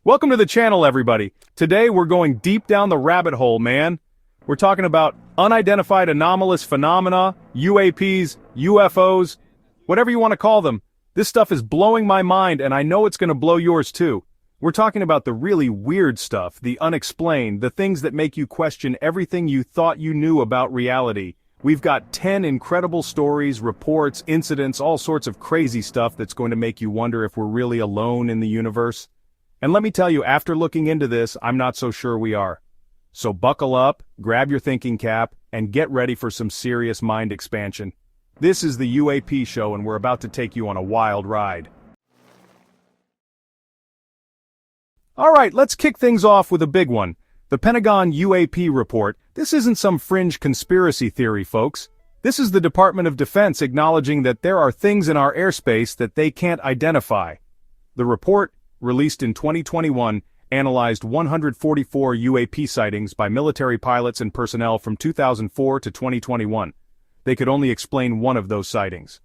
Welcome to the channel, everybody. Today we're going deep down the rabbit hole, man. We're talking about unidentified anomalous phenomena, UAPs, UFOs, whatever you want to call them. This stuff is blowing my mind, and I know it's going to blow yours too. We're talking about the really weird stuff, the unexplained, the things that make you question everything you thought you knew about reality. We've got 10 incredible stories, reports, incidents, all sorts of crazy stuff that's going to make you wonder if we're really alone in the universe. And let me tell you, after looking into this, I'm not so sure we are. So buckle up, grab your thinking cap, and get ready for some serious mind expansion. This is the UAP Show, and we're about to take you on a wild ride. Alright, let's kick things off with a big one. The Pentagon UAP report. This isn't some fringe conspiracy theory, folks. This is the Department of Defense acknowledging that there are things in our airspace that they can't identify. The report, released in 2021, analyzed 144 UAP sightings by military pilots and personnel from 2004 to 2021. They could only explain one of those sightings.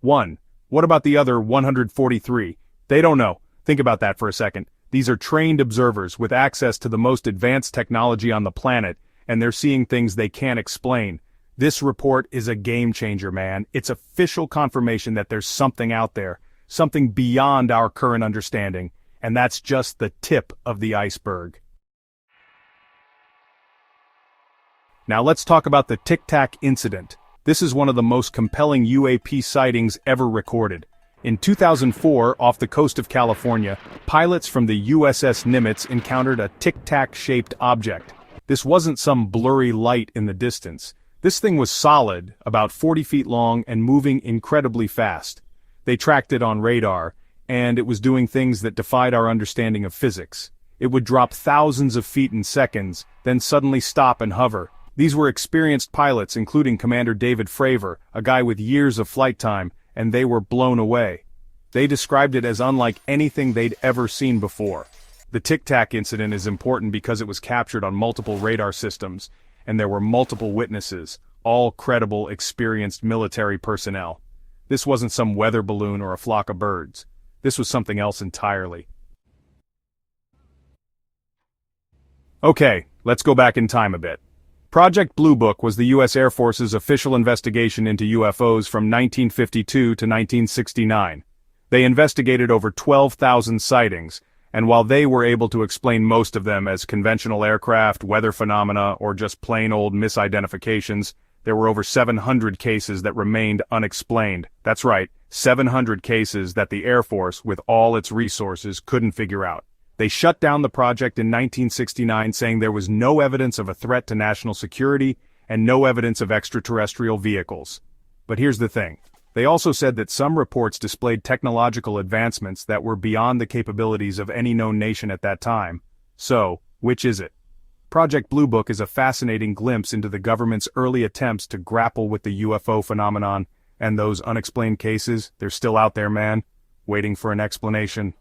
1. What about the other 143? They don't know. Think about that for a second. These are trained observers with access to the most advanced technology on the planet, and they're seeing things they can't explain. This report is a game changer, man. It's official confirmation that there's something out there, something beyond our current understanding, and that's just the tip of the iceberg. Now let's talk about the Tic Tac incident. This is one of the most compelling UAP sightings ever recorded. In 2004, off the coast of California, pilots from the USS Nimitz encountered a Tic Tac-shaped object. This wasn't some blurry light in the distance. This thing was solid, about 40 feet long and moving incredibly fast. They tracked it on radar, and it was doing things that defied our understanding of physics. It would drop thousands of feet in seconds, then suddenly stop and hover. These were experienced pilots, including Commander David Fravor, a guy with years of flight time, and they were blown away. They described it as unlike anything they'd ever seen before. The Tic Tac incident is important because it was captured on multiple radar systems, and there were multiple witnesses, all credible, experienced military personnel. This wasn't some weather balloon or a flock of birds. This was something else entirely. Okay, let's go back in time a bit. Project Blue Book was the U.S. Air Force's official investigation into UFOs from 1952 to 1969. They investigated over 12,000 sightings, and while they were able to explain most of them as conventional aircraft, weather phenomena, or just plain old misidentifications, there were over 700 cases that remained unexplained. That's right, 700 cases that the Air Force, with all its resources, couldn't figure out. They shut down the project in 1969, saying there was no evidence of a threat to national security and no evidence of extraterrestrial vehicles. But here's the thing. They also said that some reports displayed technological advancements that were beyond the capabilities of any known nation at that time. So, which is it? Project Blue Book is a fascinating glimpse into the government's early attempts to grapple with the UFO phenomenon, and those unexplained cases, they're still out there, man, waiting for an explanation.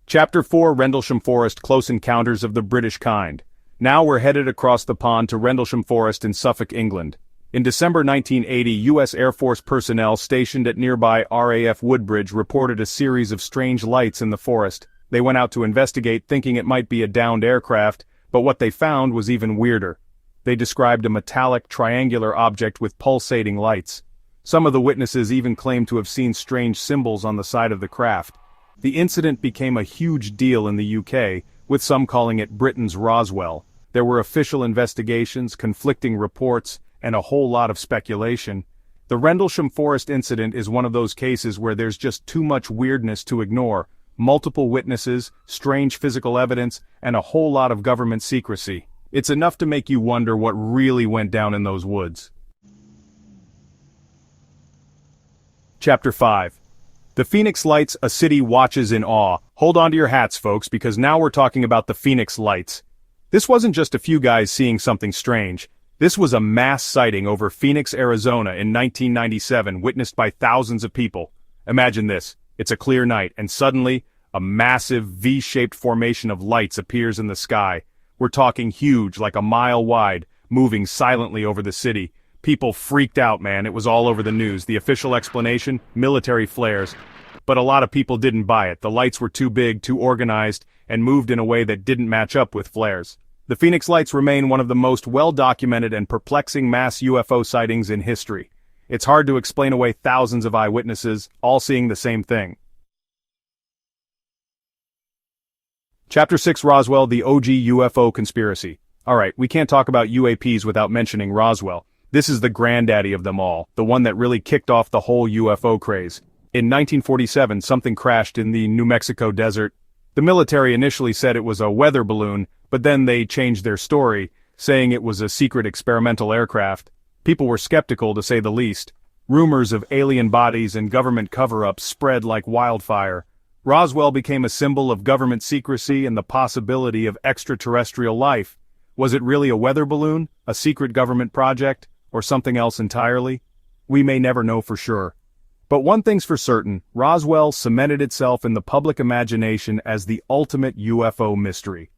Chapter 4, Rendlesham Forest, Close Encounters of the British Kind. Now we're headed across the pond to Rendlesham Forest in Suffolk, England. In December 1980, U.S. Air Force personnel stationed at nearby RAF Woodbridge reported a series of strange lights in the forest. They went out to investigate, thinking it might be a downed aircraft, but what they found was even weirder. They described a metallic, triangular object with pulsating lights. Some of the witnesses even claimed to have seen strange symbols on the side of the craft. The incident became a huge deal in the UK, with some calling it Britain's Roswell. There were official investigations, conflicting reports, and a whole lot of speculation. The Rendlesham Forest incident is one of those cases where there's just too much weirdness to ignore. Multiple witnesses, strange physical evidence, and a whole lot of government secrecy. It's enough to make you wonder what really went down in those woods. Chapter 5. The Phoenix Lights, a city watches in awe. Hold on to your hats, folks, because now we're talking about the Phoenix Lights. This wasn't just a few guys seeing something strange. This was a mass sighting over Phoenix, Arizona in 1997, witnessed by thousands of people. Imagine this. It's a clear night, and suddenly, a massive V-shaped formation of lights appears in the sky. We're talking huge, like a mile wide, moving silently over the city. People freaked out, man. It was all over the news. The official explanation? Military flares. but a lot of people didn't buy it. The lights were too big, too organized, and moved in a way that didn't match up with flares. The Phoenix Lights remain one of the most well-documented and perplexing mass UFO sightings in history. It's hard to explain away thousands of eyewitnesses, all seeing the same thing. Chapter 6: Roswell, the OG UFO Conspiracy. Alright, we can't talk about UAPs without mentioning Roswell. This is the granddaddy of them all, the one that really kicked off the whole UFO craze. In 1947, something crashed in the New Mexico desert. The military initially said it was a weather balloon, but then they changed their story, saying it was a secret experimental aircraft. People were skeptical, to say the least. Rumors of alien bodies and government cover-ups spread like wildfire. Roswell became a symbol of government secrecy and the possibility of extraterrestrial life. Was it really a weather balloon, a secret government project, or something else entirely? We may never know for sure. But one thing's for certain, Roswell cemented itself in the public imagination as the ultimate UFO mystery.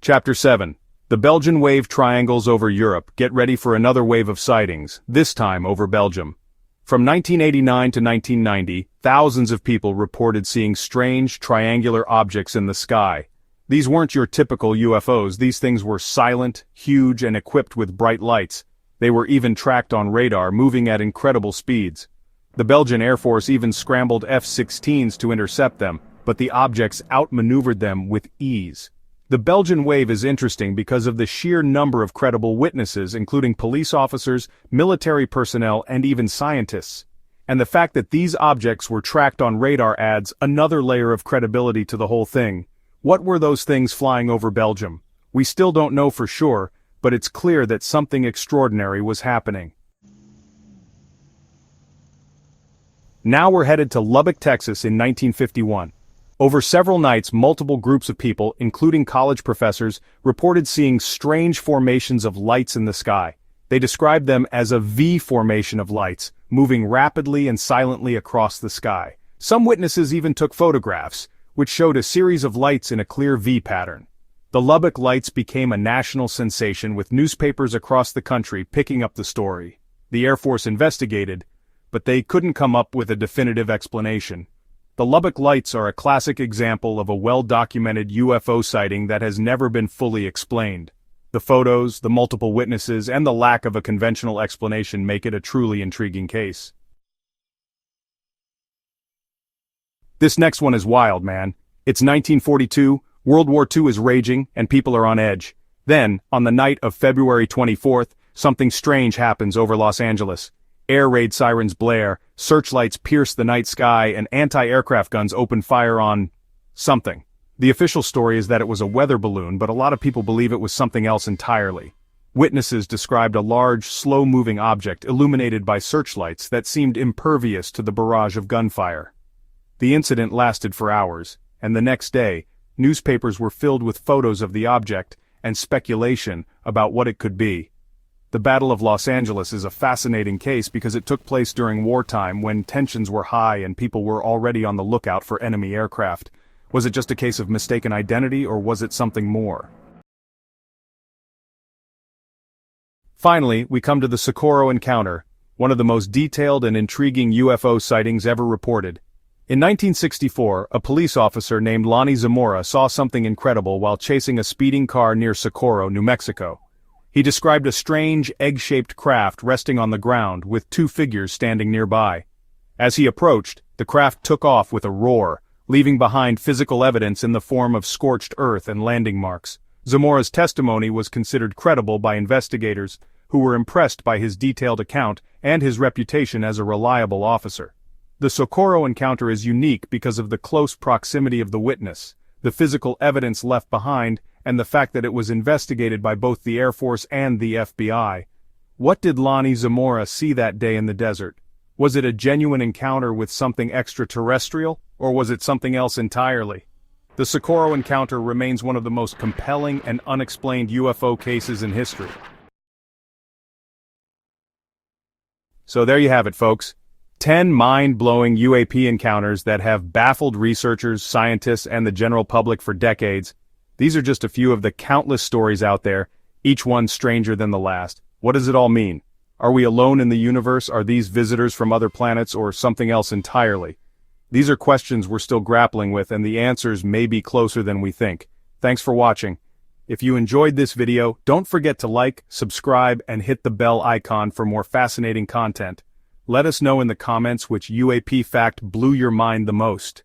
Chapter 7. The Belgian wave triangles over Europe. Get ready for another wave of sightings, this time over Belgium. From 1989 to 1990, thousands of people reported seeing strange, triangular objects in the sky. These weren't your typical UFOs. These things were silent, huge, and equipped with bright lights. They were even tracked on radar, moving at incredible speeds. The Belgian Air Force even scrambled F-16s to intercept them, but the objects outmaneuvered them with ease. The Belgian wave is interesting because of the sheer number of credible witnesses, including police officers, military personnel, and even scientists. And the fact that these objects were tracked on radar adds another layer of credibility to the whole thing. What were those things flying over Belgium? We still don't know for sure, but it's clear that something extraordinary was happening. Now we're headed to Lubbock, Texas in 1951. Over several nights, multiple groups of people, including college professors, reported seeing strange formations of lights in the sky. They described them as a V formation of lights, moving rapidly and silently across the sky. Some witnesses even took photographs, which showed a series of lights in a clear V pattern. The Lubbock lights became a national sensation, with newspapers across the country picking up the story. The Air Force investigated, but they couldn't come up with a definitive explanation. The Lubbock lights are a classic example of a well-documented UFO sighting that has never been fully explained. The photos, the multiple witnesses, and the lack of a conventional explanation make it a truly intriguing case. This next one is wild, man. It's 1942, World War II is raging, and people are on edge. Then, on the night of February 24th, something strange happens over Los Angeles. Air raid sirens blare, searchlights pierce the night sky, and anti-aircraft guns open fire on something. The official story is that it was a weather balloon, but a lot of people believe it was something else entirely. Witnesses described a large, slow-moving object illuminated by searchlights that seemed impervious to the barrage of gunfire. The incident lasted for hours, and the next day, newspapers were filled with photos of the object and speculation about what it could be. The Battle of Los Angeles is a fascinating case because it took place during wartime when tensions were high and people were already on the lookout for enemy aircraft. Was it just a case of mistaken identity, or was it something more? Finally, we come to the Socorro encounter, one of the most detailed and intriguing UFO sightings ever reported. In 1964, a police officer named Lonnie Zamora saw something incredible while chasing a speeding car near Socorro, New Mexico. He described a strange, egg-shaped craft resting on the ground with two figures standing nearby. As he approached, the craft took off with a roar, leaving behind physical evidence in the form of scorched earth and landing marks. Zamora's testimony was considered credible by investigators, who were impressed by his detailed account and his reputation as a reliable officer. The Socorro encounter is unique because of the close proximity of the witness, the physical evidence left behind, and the fact that it was investigated by both the Air Force and the FBI. What did Lonnie Zamora see that day in the desert? Was it a genuine encounter with something extraterrestrial, or was it something else entirely? The Socorro encounter remains one of the most compelling and unexplained UFO cases in history. So there you have it, folks. 10 mind-blowing UAP encounters that have baffled researchers, scientists, and the general public for decades. These are just a few of the countless stories out there, each one stranger than the last. What does it all mean? Are we alone in the universe? Are these visitors from other planets or something else entirely? These are questions we're still grappling with, and the answers may be closer than we think. Thanks for watching. If you enjoyed this video, don't forget to like, subscribe, and hit the bell icon for more fascinating content. Let us know in the comments which UAP fact blew your mind the most.